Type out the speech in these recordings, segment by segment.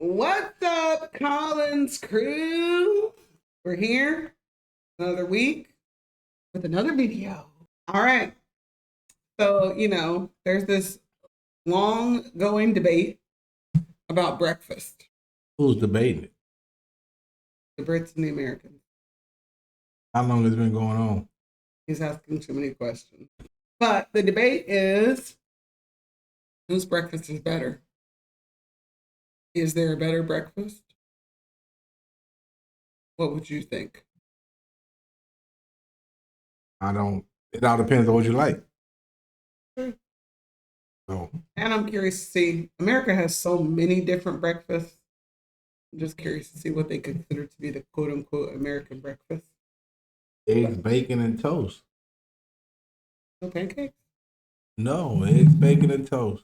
What's up, Collins Crew? We're here another week with another video. All right. So, there's this long going debate about breakfast. Who's debating it? The Brits and the Americans. How long has it been going on? He's asking too many questions. But the debate is, whose breakfast is better? Is there a better breakfast? What would you think? It all depends on what you like. Sure. So, And I'm curious to see, America has so many different breakfasts. I'm just curious to see what they consider to be the quote unquote American breakfast. eggs, bacon, and toast. No pancakes? No, eggs, bacon, and toast.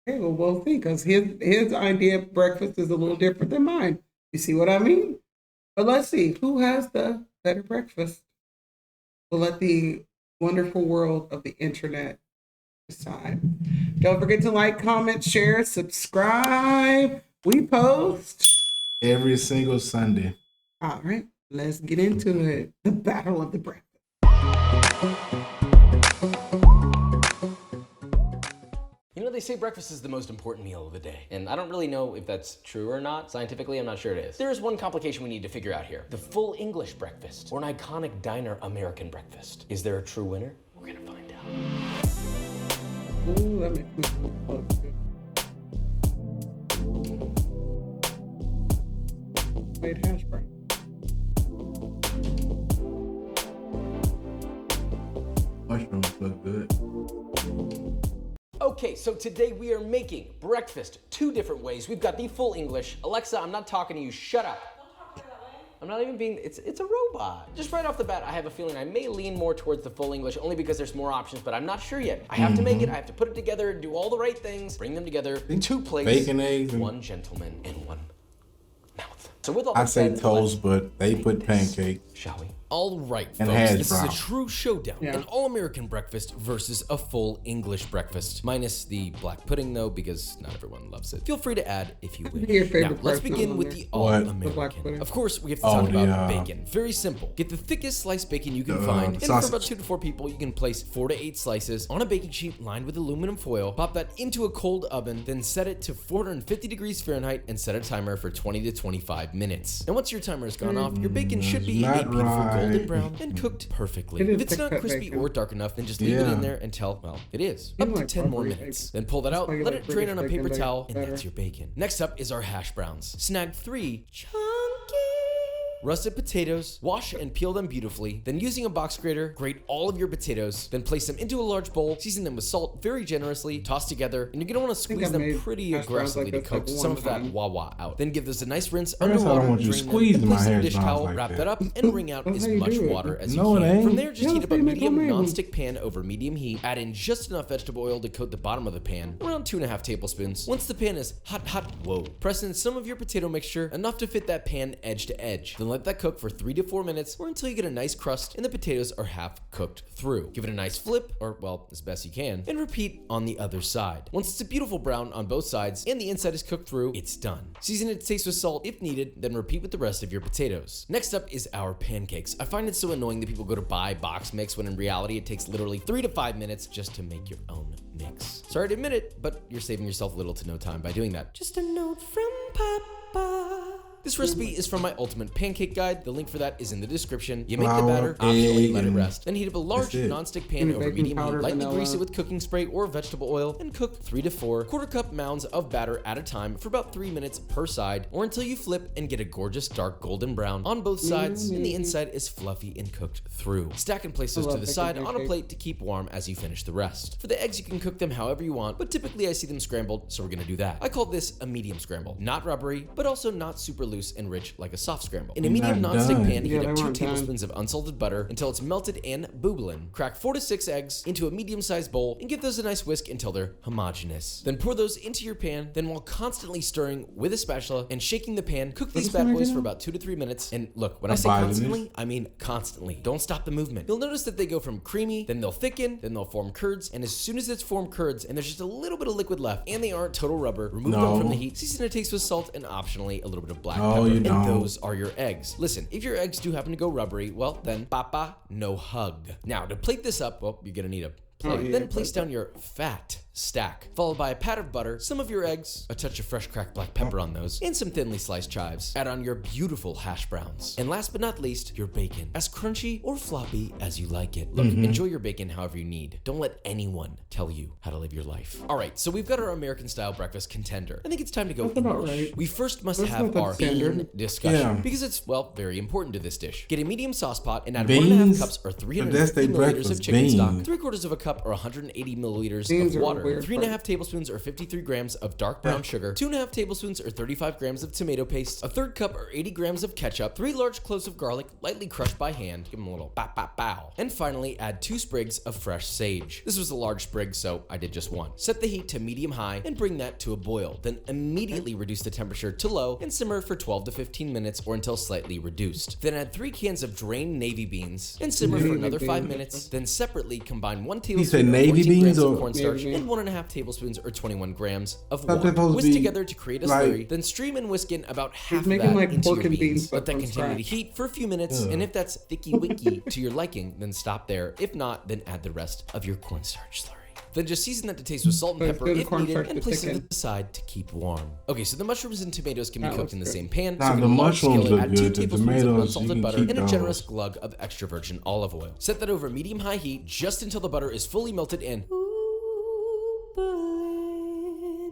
Okay, well, we'll see, because his idea of breakfast is a little different than mine. You see what I mean? But let's see, who has the better breakfast? We'll let the wonderful world of the internet decide. Don't forget to like, comment, share, subscribe. We post Every single Sunday. All right, let's get into it. The battle of the breakfast. You know, they say breakfast is the most important meal of the day, and I don't really know if that's true or not. Scientifically, I'm not sure it is. There is one complication we need to figure out here. The full English breakfast, or an iconic diner American breakfast. Is there a true winner? We're gonna find out. Ooh, that makes me feel close. Made hash brown. Mushrooms look good. Okay, so today we are making breakfast two different ways. We've got the full English. Alexa, I'm not talking to you. Shut up. Don't talk to her that way. I'm not even being, it's a robot. Just right off the bat, I have a feeling I may lean more towards the full English only because there's more options, but I'm not sure yet. I have to make it, I have to put it together, do all the right things, bring them together, two plates, Bacon, eggs, and one gentleman, and one mouth. So with all I that say said, toast, but they put this, pancakes. shall we? All right, And folks, hash this is brown. a true showdown. Yeah. An all-American breakfast versus a full English breakfast. Minus the black pudding, though, because not everyone loves it. Feel free to add if you wish. Your favorite Now, let's breakfast begin on with there. the What? The black all-American. pudding. Of course, we have to Oh, talk about the, bacon. Very simple. Get the thickest sliced bacon you can the, find, and for sausage. about 2 to 4 people, you can place 4 to 8 slices on a baking sheet lined with aluminum foil. Pop that into a cold oven, then set it to 450 degrees Fahrenheit and set a timer for 20 to 25 minutes. And once your timer has gone off, your bacon should be a Not beautiful golden right. brown and cooked perfectly. It is If it's not thick-cut crispy bacon. or dark enough, then just leave it Yeah. in there until, well, it is. You Up to like 10 more rubbery minutes. bacon. Then pull that That's out, why you let like it drain on a British paper bacon towel, and better. that's your bacon. Next up is our hash browns. Snag 3 chunky russet potatoes, wash and peel them beautifully. Then using a box grater, grate all of your potatoes, then place them into a large bowl, season them with salt very generously, toss together, and you're gonna wanna squeeze I've them made pretty hash browns aggressively like to this, like, coax some one of that time. wah-wah out. Then give this a nice rinse That's why I don't underwater, want you drain them, squeezing then my place in a hash dish browns towel, like wrap that. that up, and wring out That's as how you much do it. water as No, you it can. ain't. From there, just Yeah, heat that's up a how you make medium homemade ones. non-stick pan over medium heat. Add in just enough vegetable oil to coat the bottom of the pan, around 2.5 tablespoons. Once the pan is hot, whoa, press in some of your potato mixture, enough to fit that pan edge to edge. Then let that cook for 3 to 4 minutes or until you get a nice crust and the potatoes are half cooked through. Give it a nice flip, or well, as best you can, and repeat on the other side. Once it's a beautiful brown on both sides and the inside is cooked through, it's done. Season it to taste with salt if needed, then repeat with the rest of your potatoes. Next up is our pancakes. I find it so annoying that people go to buy box mix when in reality it takes literally 3 to 5 minutes just to make your own mix. Sorry to admit it, but you're saving yourself little to no time by doing that. Just a note from Papa. This recipe is from my ultimate pancake guide. The link for that is in the description. You make the Flour, batter, optionally egg, let it and rest. Then heat up a large that's it. non-stick pan Give me over baking medium heat. powder, Lightly vanilla. grease it with cooking spray or vegetable oil and cook 3 to 4 quarter-cup mounds of batter at a time for about 3 minutes per side or until you flip and get a gorgeous dark golden brown on both sides and the inside is fluffy and cooked through. Stack and place those I to love the bacon side on a pancakes. plate to keep warm as you finish the rest. For the eggs, you can cook them however you want, but typically I see them scrambled, so we're gonna do that. I call this a medium scramble. Not rubbery, but also not super loose and rich like a soft scramble. In a You're medium not non-stick done. pan, Yeah, heat up they 2 weren't done. tablespoons of unsalted butter until it's melted and bubbling. Crack 4 to 6 eggs into a medium-sized bowl and give those a nice whisk until they're homogeneous. Then pour those into your pan, then while constantly stirring with a spatula and shaking the pan, cook these bad boys for about 2 to 3 minutes. And look, when I say constantly, I mean constantly. Don't stop the movement. You'll notice that they go from creamy, then they'll thicken, then they'll form curds, and as soon as it's formed curds and there's just a little bit of liquid left and they aren't total rubber, remove them from the heat, season to taste with salt and optionally a little bit of black pepper. you and don't. those are your eggs. Listen, if your eggs do happen to go rubbery, well then papa, no hug. Now to plate this up, well, you're gonna need a plate. Then place down your fat stack, followed by a pat of butter, some of your eggs, a touch of fresh cracked black pepper on those, and some thinly sliced chives. Add on your beautiful hash browns. And last but not least, your bacon. As crunchy or floppy as you like it. Look, enjoy your bacon however you need. Don't let anyone tell you how to live your life. All right, so we've got our American style breakfast contender. I think it's time to go English. right. We first must That's have not our that standard. bean discussion Yeah. because it's, well, very important to this dish. Get a medium sauce pot and add Beans? 1.5 cups or That's 350 they milliliters of breakfast, chicken stock, beans. 3/4 of a cup or 180 milliliters Beans of are water, weird 3.5 tablespoons or 53 grams of dark brown sugar, 2.5 tablespoons or 35 grams of tomato paste, a 1/3 cup or 80 grams of ketchup, 3 large cloves of garlic, lightly crushed by hand, give them a little bow. And finally, add 2 sprigs of fresh sage. This was a large sprig, so I did just 1. Set the heat to medium-high and bring that to a boil. Then immediately reduce the temperature to low and simmer for 12 to 15 minutes or until slightly reduced. Then add 3 cans of drained navy beans and simmer for another 5 minutes. Then separately combine 1 tablespoon said or navy 14 grams beans of or- cornstarch Navy and 1.5 tablespoons or 21 grams of Thought water. they're supposed to Whisk be together to create a like- slurry, then stream and whisk in about half of making that like into pork your and beans. beans Let that from continue to scratch. heat for a few minutes, and if that's thicky-wicky to your liking, then stop there. If not, then add the rest of your cornstarch slurry. Then just season that to taste with salt and So it's pepper good if cornstarch needed, and to place it thicken. aside to keep warm. Okay, so the mushrooms and tomatoes can be That cooked in looks the good. same pan. Nah, So in the a large mushrooms skillet, look add 2 good. The tablespoons of tomatoes, you unsalted can butter keep and a those. generous glug of extra virgin olive oil. Set that over medium-high heat just until the butter is fully melted in.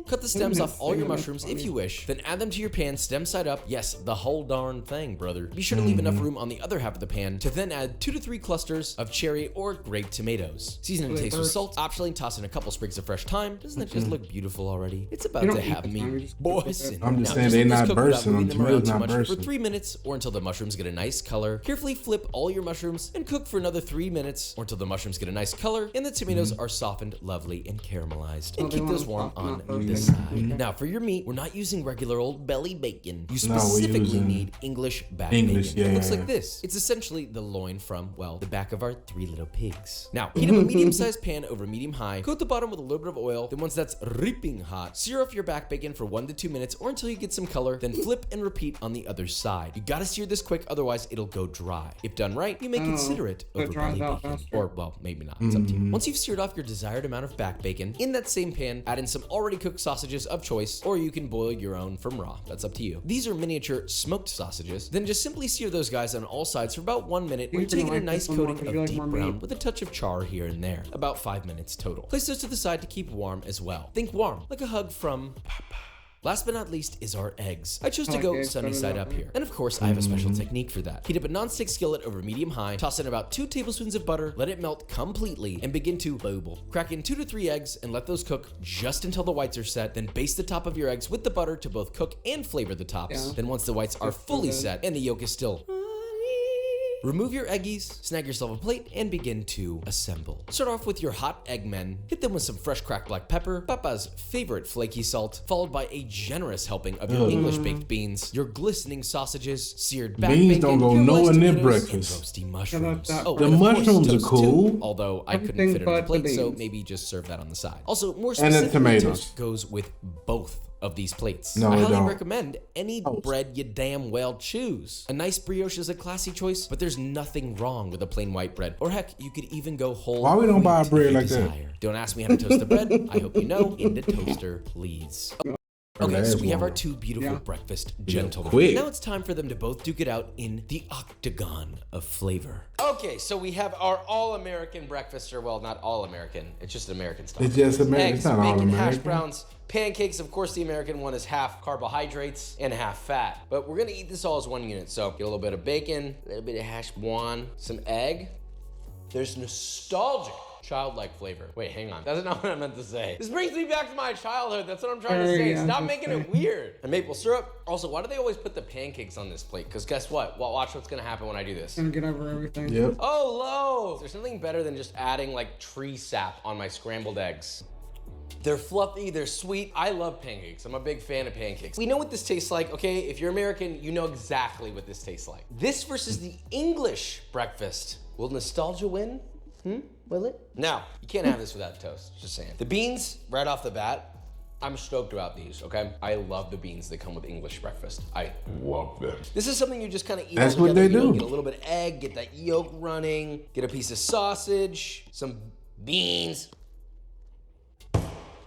Cut the stems off all your mushrooms if you wish, then add them to your pan stem side up. Yes, the whole darn thing, brother. Be sure to leave enough room on the other half of the pan to then add 2 to 3 clusters of cherry or grape tomatoes. Season and taste with salt. Optionally toss in a couple sprigs of fresh thyme. Doesn't that just look beautiful already? It's about You to don't eat have the thyme, you me just boysin'. I'm just Now, saying let they this not cook without bursting. moving The them around tomatoes too not much for bursting. 3 minutes or until the mushrooms get a nice color. Carefully flip all your mushrooms and cook for another 3 minutes or until the mushrooms get a nice color and the tomatoes are softened, lovely, and caramelized. And they keep want those warm soften on up those the things. side. Now for your meat, we're not using regular old belly bacon. You No, we're specifically using need English back English, bacon. It looks yeah. like this. It's essentially the loin from, well, the back of our 3 little pigs. Now, heat up a medium-sized pan over medium-high. Coat the bottom with a little bit of oil. Then once that's reaping hot, sear off your back bacon for 1 to 2 minutes or until you get some color. Then flip and repeat on the other side. You gotta sear this quick, otherwise it'll go dry. If done right, you may consider it so it over dries belly out bacon. faster. Or, well, maybe not. It's up to you. Once you've seared off your desired amount of back bacon, in that same pan, add in some already cooked sausages of choice, or you can boil your own from raw. That's up to you. These are miniature smoked sausages. Then just simply sear those guys on all sides for about 1 minute You're until you gonna get a like nice this one more coating 'cause of you like deep more brown meat. with a touch of char here and there. About 5 minutes total. Place those to the side to keep warm as well. Think warm, like a hug from Papa. Last but not least is our eggs. I chose to like go eggs sunny better side that up way. here. And of course, I have a special technique for that. Heat up a non-stick skillet over medium-high, toss in about 2 tablespoons of butter, let it melt completely, and begin to bubble. Crack in 2 to 3 eggs and let those cook just until the whites are set. Then baste the top of your eggs with the butter to both cook and flavor the tops. Yeah. Then once the whites are fully set and the yolk is still remove your eggies, snag yourself a plate, and begin to assemble. Start off with your hot Eggmen. Hit them with some fresh cracked black pepper, Papa's favorite flaky salt, followed by a generous helping of your English baked beans, your glistening sausages, seared back Beans bacon, don't go caramelized nowhere near tomatoes, breakfast. and roasty mushrooms. that- Oh, The and of course, mushrooms are toast cool. too, although I couldn't Everything fit it on the but plate, the so beans. maybe just serve that on the side. Also, more And the specifically, tomatoes. toast goes with both of these plates. No, I they highly don't. recommend any bread you damn well choose. A nice brioche is a classy choice, but there's nothing wrong with a plain white bread. Or heck, you could even go whole Why we don't buy wheat bread if you like that? desire. Don't ask me how to toast the bread. I hope you know. In the toaster, please. Okay, so we have our 2 beautiful breakfast gentlemen. quick. Now it's time for them to both duke it out in the octagon of flavor. Okay, so we have our all-American breakfast, or well, not all-American. It's just American style. It's just American. Eggs, It's not bacon, all hash American. browns, pancakes. Of course, the American one is half carbohydrates and half fat. But we're gonna eat this all as one unit. So get a little bit of bacon, a little bit of hash brown, some egg. There's nostalgic childlike flavor. Wait, hang on. That's not what I meant to say. This brings me back to my childhood. That's what I'm trying to say. Yeah, Stop making it weird. And maple syrup. Also, why do they always put the pancakes on this plate? Because guess what? Well, watch what's gonna happen when I do this. Gonna get over everything. Yep. Oh, low. There's something better than just adding like tree sap on my scrambled eggs. They're fluffy, they're sweet. I love pancakes. I'm a big fan of pancakes. We know what this tastes like, okay? If you're American, you know exactly what this tastes like. This versus the English breakfast. Will nostalgia win? Will it? Now, you can't have this without toast, just saying. The beans, right off the bat, I'm stoked about these, okay? I love the beans that come with English breakfast. I love them. This is something you just kind of eat. That's all what they together, you know, do. Get a little bit of egg, get that yolk running, get a piece of sausage, some beans.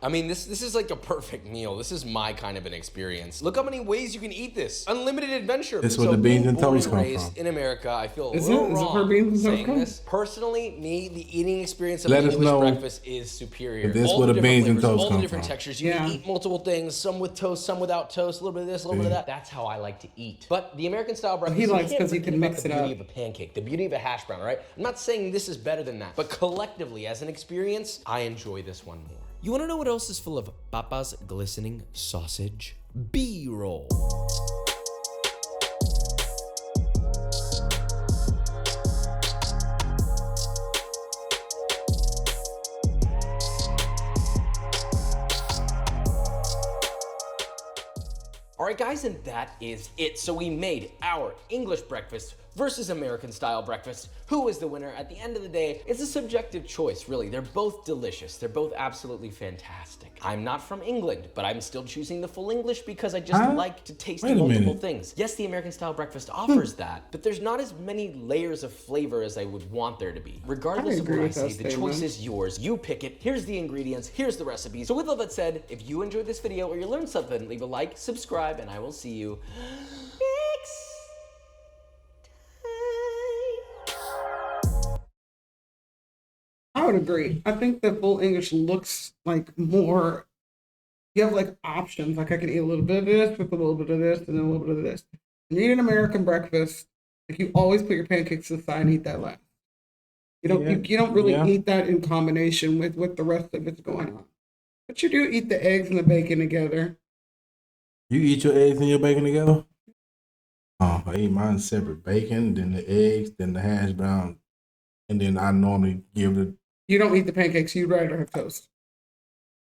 I mean, this is like a perfect meal. This is my kind of an experience. Look how many ways you can eat this. Unlimited adventure. That's where the beans and toast come raised from. in America, I feel a Is little it? Is it wrong where beans and toast saying come? this. Personally, the eating experience of Let an us English know breakfast is superior. if this All where the different beans and flavors, toast all the come different from. textures. You Yeah. can eat multiple things, some with toast, some without toast, a little bit of this, a little bit of that. That's how I like to eat. But the American style breakfast, He likes can't 'cause you forget can about mix the it beauty up. of a pancake, the beauty of a hash brown, all right? I'm not saying this is better than that, but collectively, as an experience, I enjoy this one more. You wanna know what else is full of Papa's glistening sausage? B-roll. All right, guys, and that is it. So we made our English breakfast versus American style breakfast. Who is the winner? At the end of the day, it's a subjective choice, really. They're both delicious. They're both absolutely fantastic. I'm not from England, but I'm still choosing the full English because I just like to taste Wait a multiple minute. things. Yes, the American style breakfast offers that, but there's not as many layers of flavor as I would want there to be. Regardless of agree what I with say, those the statements. choice is yours. You pick it. Here's the ingredients. Here's the recipes. So with all that said, if you enjoyed this video or you learned something, leave a like, subscribe, and I will see you next time. I would agree. I think the full English looks like more. You have like options. Like I can eat a little bit of this with a little bit of this and then a little bit of this. When you eat an American breakfast, like you always put your pancakes aside and eat that last. You don't. Yeah. You don't really Yeah. eat that in combination with what the rest of it's going on. But you do eat the eggs and the bacon together. You eat your eggs and your bacon together? Oh, I eat mine separate. Bacon, then the eggs, then the hash brown, and then I normally give the. You don't eat the pancakes. You'd rather have toast.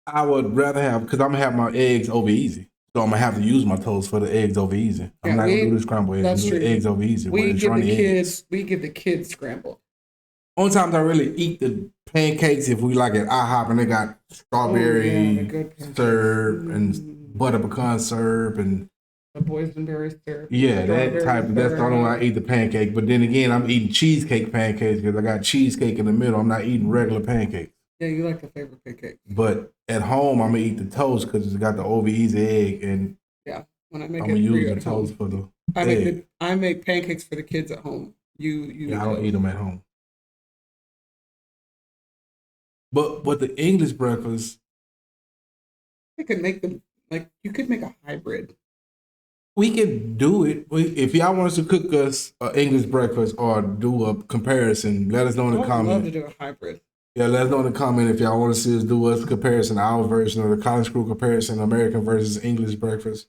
I would rather have, because I'm gonna have my eggs over easy, so I'm gonna have to use my toast for the eggs over easy. I'm Yeah, not gonna we- do the scrambled eggs. that's I'm gonna do true. the eggs over easy. We with give the runny eggs. kids. We give the kids scrambled. Only times I really eat the pancakes if we like at IHOP and they got strawberry Oh, the good pancakes. syrup and butter pecan syrup and The boysenberry syrup. yeah, that strawberry type. That's the only syrup. way I eat the pancake. But then again, I'm eating cheesecake pancakes because I got cheesecake in the middle. I'm not eating regular pancakes. Yeah, you like the favorite pancake. But at home, I'm gonna eat the toast because it's got the over easy egg, and Yeah, when I make I'm it gonna for you use the at home. toast for the I egg. make pancakes for the kids at home. You Yeah, I don't eat them at home. But the English breakfast, I could make them like you could make a hybrid. we can do it. If y'all want us to cook us an English breakfast or do a comparison, let us know in I the would love comment. to do a hybrid. Yeah, let us know in the comment if y'all want to see us do us a comparison, our version of the Collins Cr3w comparison, American versus English breakfast.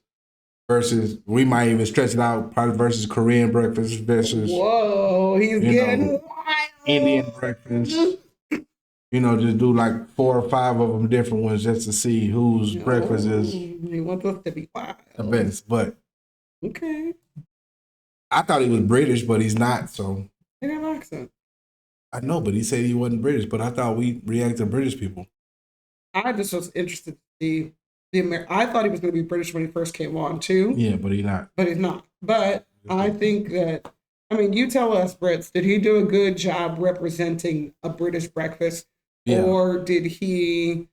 Versus, we might even stretch it out, probably versus Korean breakfast versus Whoa, he's You getting know, wild. Indian breakfast. You know, just do like 4 or 5 of them different ones just to see whose breakfast is He wants us to be wild. the best. But Okay. I thought he was British, but he's not. So He got an accent. I know, but he said he wasn't British. But I thought we react to British people. I just was interested to see I thought he was going to be British when he first came on too, Yeah, but he's not. but he's not. But I think that, I mean, you tell us, Brits, did he do a good job representing a British breakfast? Yeah. Or did he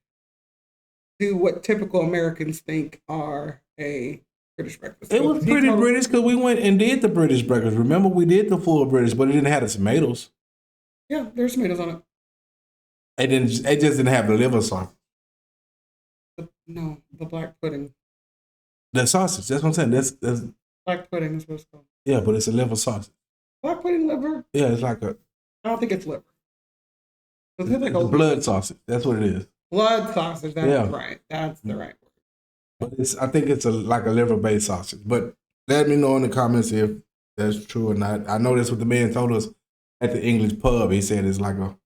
do what typical Americans think are a British breakfast? It was He pretty told- British because we went and did the British breakfast. Remember, we did the full British, but it didn't have the tomatoes. Yeah, there's tomatoes on it. It just didn't have the liver sauce. No, the black pudding. The sausage. That's what I'm saying. That's Black pudding is what it's called. yeah, but it's a liver sausage. Black pudding liver? Yeah, it's like a. I don't think it's liver. Was it like It's a blood sausage. That's what it is. blood sausage? That's Yeah. right. That's the right word. But I think it's like a liver-based sausage. But let me know in the comments if that's true or not. I know that's what the man told us at the English pub. He said it's like a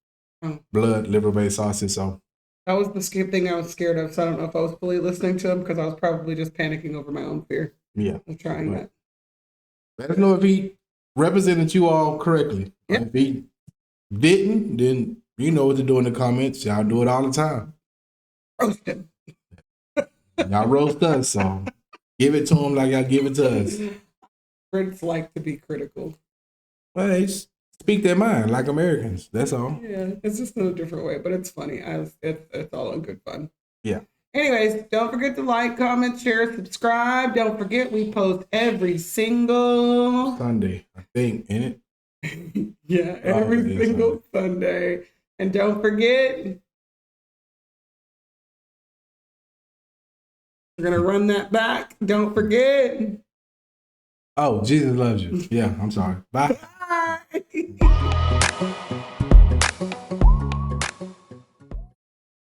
blood liver-based sausage. So that was the thing I was scared of. So I don't know if I was fully listening to him because I was probably just panicking over my own fear of trying that. Let us know if he represented you all correctly. Yep. If he didn't, then you know what to do in the comments. Y'all do it all the time. Roast him. Y'all roast us, so give it to him like y'all give it to us. Brits like to be critical. Well, they just speak their mind like Americans. That's all. Yeah, it's just in a different way, but it's funny. It's all in good fun. Yeah. Anyways, don't forget to like, comment, share, subscribe. Don't forget we post every single Sunday, I think, ain't it? yeah, every single Sunday. And don't forget, we're gonna run that back. Don't forget. Oh, Jesus loves you. Yeah, I'm sorry. Bye. Bye.